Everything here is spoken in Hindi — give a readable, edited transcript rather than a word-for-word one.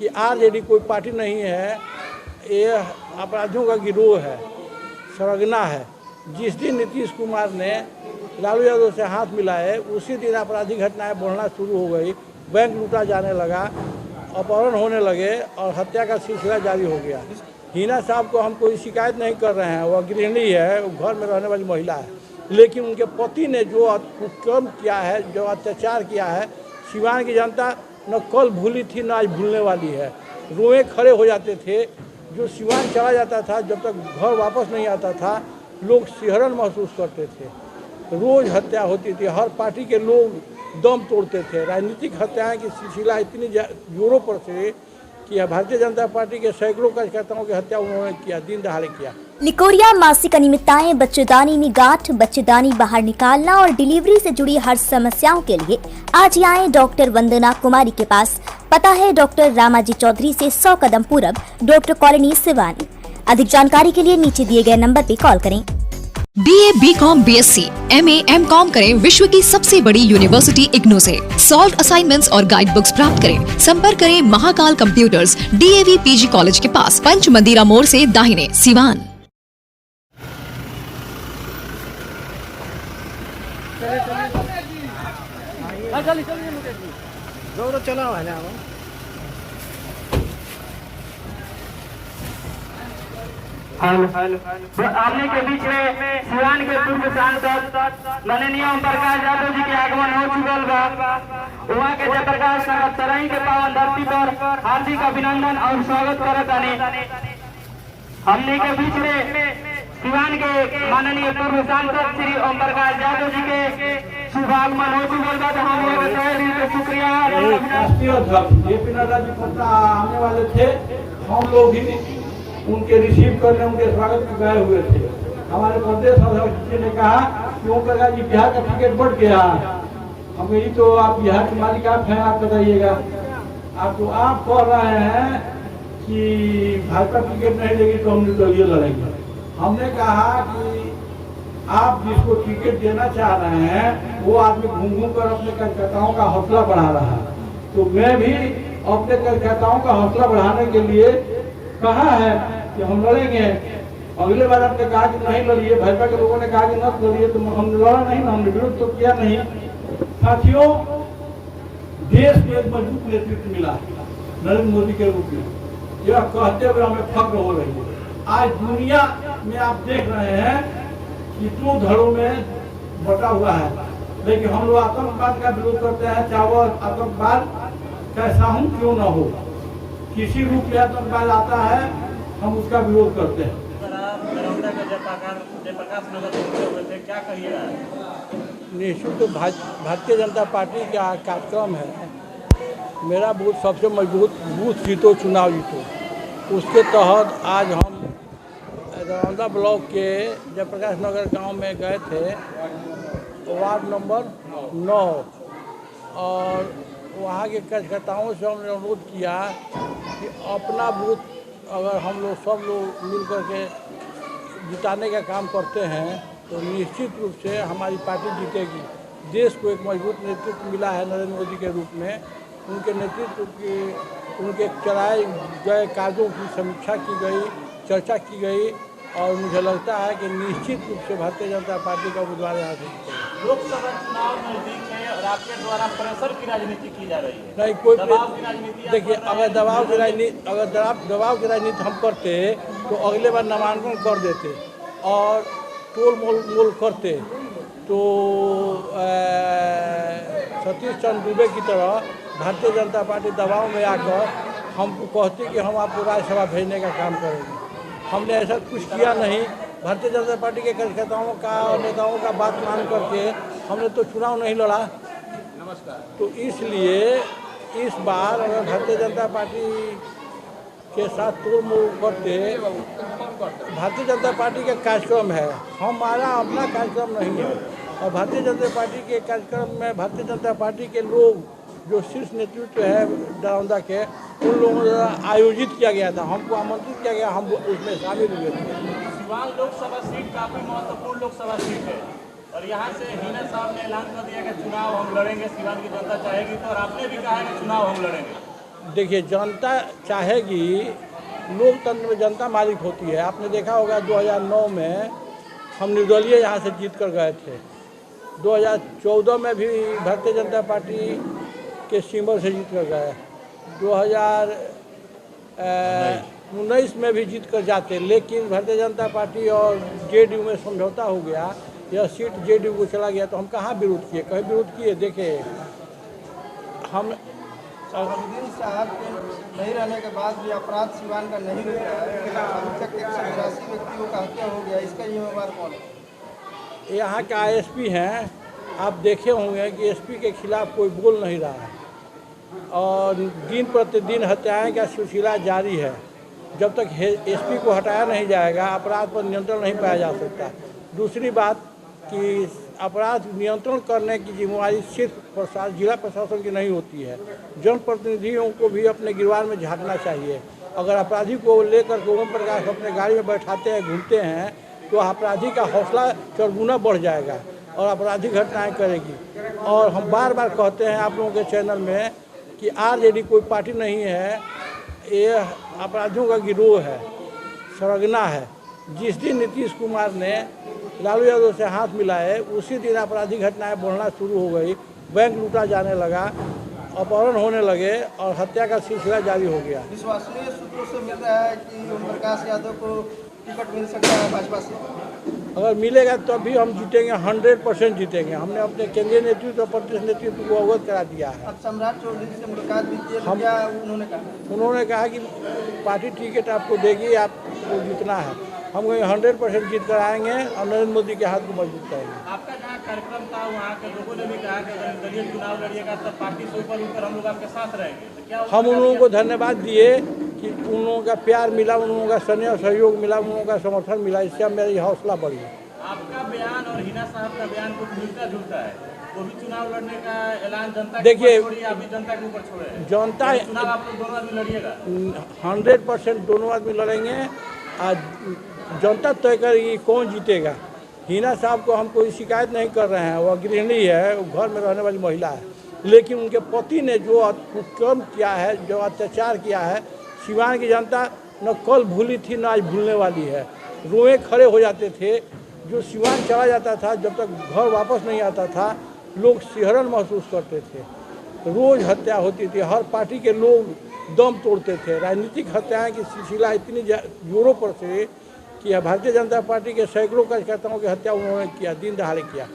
कि आरजेडी कोई पार्टी नहीं है, ये अपराधियों का गिरोह है, सरगना है। जिस दिन नीतीश कुमार ने लालू यादव से हाथ मिलाए उसी दिन आपराधिक घटनाएं बढ़ना शुरू हो गई, बैंक लूटा जाने लगा, अपहरण होने लगे और हत्या का सिलसिला जारी हो गया। हिना साहब को हम कोई शिकायत नहीं कर रहे हैं, वह गृहिणी है, वो घर में रहने वाली महिला है, लेकिन उनके पति ने जो कुकर्म किया है, जो अत्याचार किया है, सिवान की जनता न कल भूली थी न आज भूलने वाली है। रोए खड़े हो जाते थे। जो सिवान चला जाता था, जब तक घर वापस नहीं आता था, लोग सिहरन महसूस करते थे। रोज़ हत्या होती थी, हर पार्टी के लोग दम तोड़ते थे। राजनीतिक हत्याएं की सिलसिला इतनी जोरों पर थे कि भारतीय जनता पार्टी के सैकड़ों कार्यकर्ताओं की हत्या उन्होंने किया, दिन दहाड़े किया। निकोरिया मासिक अनियमितताएं, बच्चेदानी में गांठ, बच्चेदानी बाहर निकालना और डिलीवरी से जुड़ी हर समस्याओं के लिए आज ही आए डॉक्टर वंदना कुमारी के पास। पता है डॉक्टर रामाजी चौधरी से 100 कदम पूरब, डॉक्टर कॉलोनी सिवानी। अधिक जानकारी के लिए नीचे दिए गए नंबर पर कॉल करें। BA, BCom, BSc, MA, MCom करें विश्व की सबसे बड़ी यूनिवर्सिटी इग्नू से। सॉल्व असाइनमेंट्स और गाइड बुक्स प्राप्त करें। संपर्क करें Mahakal computers, DAV PG college के पास, पंच मंदिरा मोड़ से दाहिने, सिवान। चला है ना आमने के बीच में सिवान के पूर्व सांसद माननीय ओम प्रकाश यादव जी के आगमन हो चुकल बा। वहाँ के जयप्रकाश नगर तराई के पावन धरती पर हार्दिक अभिनंदन और स्वागत करतानी। हमने के बीच में सिवान के माननीय पूर्व सांसद श्री ओम प्रकाश यादव जी के शुभागमन हो चुकल बा। हम लोग तहे दिल से शुक्रिया। राष्ट्रीय अध्यक्ष जेपी नड्डा जी पटना आने वाले थे, हम लोग भी उनके रिसीव करने, उनके स्वागत में गए हुए थे। हमारे प्रदेश अध्यक्ष जी ने कहा कि ओम प्रकाश जी बिहार का टिकट बढ़ गया, हम यही तो आप बिहार के मालिक आप हैं, आप बताइएगा। आप तो आप कह रहे हैं कि भाजपा टिकट नहीं देगी तो हम निर्दलीय लड़ेंगे। हमने कहा कि आप जिसको टिकट देना चाह रहे हैं वो आदमी घूम घूम कर अपने कार्यकर्ताओं का हौसला बढ़ा रहा है, तो मैं भी अपने कार्यकर्ताओं का हौसला बढ़ाने के लिए कहा है कि हम लड़ेंगे। अगले बार आपने कहा कि नहीं लड़िए, भाजपा के लोगों ने कहा कि न लड़िए, तो हमने लड़ा नहीं, हमने विरोध तो किया नहीं। साथियों, देश को एक मजबूत नेतृत्व मिला नरेंद्र मोदी के रूप में, यह कहते हुए हमें फख्र हो रही है। आज दुनिया में आप देख रहे हैं कि दो धड़ों में बटा हुआ है, लेकिन हम लोग आतंकवाद का विरोध करते हैं, चाहे वह आतंकवाद कैसा हूं क्यों न हो, किसी रूप में आतंकवाद आता है हम उसका विरोध करते हैं। क्या कहिएगा? निश्चित तो भारतीय जनता पार्टी का कार्यक्रम है, मेरा बूथ सबसे मजबूत बूथ जीतो चुनाव जीतो। उसके तहत आज हम दरौंदा ब्लॉक के जयप्रकाश नगर गांव में गए थे, वार्ड नंबर 9, और वहाँ के कार्यकर्ताओं से हमने अनुरोध किया कि अपना बूथ अगर हम लोग सब लोग मिल कर के जिताने का काम करते हैं तो निश्चित रूप से हमारी पार्टी जीतेगी। देश को एक मजबूत नेतृत्व मिला है नरेंद्र मोदी के रूप में, उनके नेतृत्व की, उनके चलाए गए कार्यों की समीक्षा की गई, चर्चा की गई, और मुझे लगता है कि निश्चित रूप से भारतीय जनता पार्टी का उम्मीदवार यहाँ से जीतेगा। लोकसभा चुनाव नजदीक है और आपके द्वारा प्रेशर की राजनीति की जा रही है। नहीं, कोई दबाव की राजनीति। देखिए, अगर दबाव की राजनीति हम करते तो अगले बार नामांकन कर देते और टोल मोल करते, तो सतीश चंद्र दुबे की तरह भारतीय जनता पार्टी दबाव में आकर हमको कहती कि हम आपको राज्यसभा भेजने का काम करेंगे। हमने ऐसा कुछ किया नहीं। भारतीय जनता पार्टी के कार्यकर्ताओं का और नेताओं का बात मान करके हमने तो चुनाव नहीं लड़ा। नमस्कार। तो इसलिए इस बार अगर भारतीय जनता पार्टी के साथ तोड़ मोड़ करते, भारतीय जनता पार्टी का कार्यक्रम है, हमारा अपना कार्यक्रम नहीं है, और भारतीय जनता पार्टी के कार्यक्रम में भारतीय जनता पार्टी के लोग जो शीर्ष नेतृत्व है दरौंदा के, उन लोगों द्वारा आयोजित किया गया था, हमको आमंत्रित किया गया, हम उसमें शामिल हुए थे। सिवान लोकसभा सीट काफी महत्वपूर्ण लोकसभा सीट है और यहाँ से हिना साहब ने ऐलान कर दिया कि चुनाव हम लड़ेंगे, सिवान की जनता चाहेगी तो, और आपने भी कहा कि चुनाव हम लड़ेंगे। देखिए, जनता चाहेगी, लोकतंत्र में जनता मालिक होती है। आपने देखा होगा 2009 में हम निर्दलीय यहाँ से जीत कर गए थे। 2014 में भी भारतीय जनता पार्टी के सिंबल से जीत कर गए। 2019 में भी जीत कर जाते, लेकिन भारतीय जनता पार्टी और जेडीयू में समझौता हो गया। यह सीट जेडीयू को चला गया, तो हम कहाँ विरोध किए? कहीं विरोध किए? देखिए, हम अब्दुल साहब के नहीं रहने के बाद भी अपराध सिवान का नहीं रुक रहा है। अभी तक 182 व्यक्तियों का हत्या हो गया, इसका जिम्मेवार कौन है? यहाँ का एसपी हैं, आप देखे होंगे कि एसपी के खिलाफ कोई बोल नहीं रहा है और दिन प्रतिदिन हत्याएं का सिलसिला जारी है। जब तक एसपी को हटाया नहीं जाएगा, अपराध पर नियंत्रण नहीं पाया जा सकता। दूसरी बात कि अपराध नियंत्रण करने की जिम्मेवारी सिर्फ जिला प्रशासन की नहीं होती है, जनप्रतिनिधियों को भी अपने गिरवार में झांकना चाहिए। अगर अपराधी को लेकर के ओम प्रकाश अपने गाड़ी में बैठाते हैं, घूमते हैं, तो अपराधी का हौसला चौगुना बढ़ जाएगा और अपराधी घटनाएं करेगी। और हम बार बार कहते हैं आप लोगों के चैनल में कि आरजेडी कोई पार्टी नहीं है, ये अपराधियों का गिरोह है, सरगना है। जिस दिन नीतीश कुमार ने लालू यादव से हाथ मिलाए, उसी दिन आपराधिक घटनाएं बढ़ना शुरू हो गई। बैंक लूटा जाने लगा, अपहरण होने लगे और हत्या का सिलसिला जारी हो गया। विश्वसनीय सूत्रों से मिल रहा है कि ओम प्रकाश यादव को टिकट मिल सकता है भाजपा से। अगर मिलेगा तो भी हम जीतेंगे, 100% जीतेंगे। हमने अपने केंद्रीय नेतृत्व और प्रदेश नेतृत्व को अवगत करा दिया है। अब सम्राट चौधरी से मुलाकात भी की, तो क्या उन्होंने कहा कि पार्टी टिकट आपको देगी, आपको जीतना है। हम 100% जीत कर आएंगे और नरेंद्र मोदी के हाथ को मजबूत करेंगे। आपका जहाँ कार्यक्रम था वहाँ के लोगों ने भी कहा कि अगर निर्दलीय चुनाव लड़िएगा तब पार्टी से ऊपर उठकर हम लोग आपके साथ रहेंगे, तो क्या हम उन लोगों को धन्यवाद दिए कि उन लोगों का प्यार मिला, उन लोगों का स्नेह सहयोग मिला, उन लोगों का समर्थन मिला। इससे मेरी हौसला बढ़ी। आपका बयान और हिना साहब का बयान कुछ मिलता जुलता है। वो भी चुनाव लड़ने का ऐलान जनता देखिए, आप भी जनता के ऊपर छोड़े हैं। जनता चुनाव आप लोग दोनों आदमी लड़िएगा? 100% दोनों आदमी लड़ेंगे। आज जनता तय करेगी कौन जीतेगा। हिना साहब को हम कोई शिकायत नहीं कर रहे हैं, वह गृहिणी है, वो घर में रहने वाली महिला है, लेकिन उनके पति ने जो कुकर्म किया है, जो अत्याचार किया है, सिवान की जनता न कल भूली थी न आज भूलने वाली है। रोए खड़े हो जाते थे। जो सिवान चला जाता था, जब तक घर वापस नहीं आता था, लोग सिहरन महसूस करते थे। रोज़ हत्या होती थी, हर पार्टी के लोग दम तोड़ते थे। राजनीतिक हत्याएं की सिलसिला इतनी जोरों पर से कि भारतीय जनता पार्टी के सैकड़ों कार्यकर्ताओं की हत्या उन्होंने किया, दिन दहाड़े किया।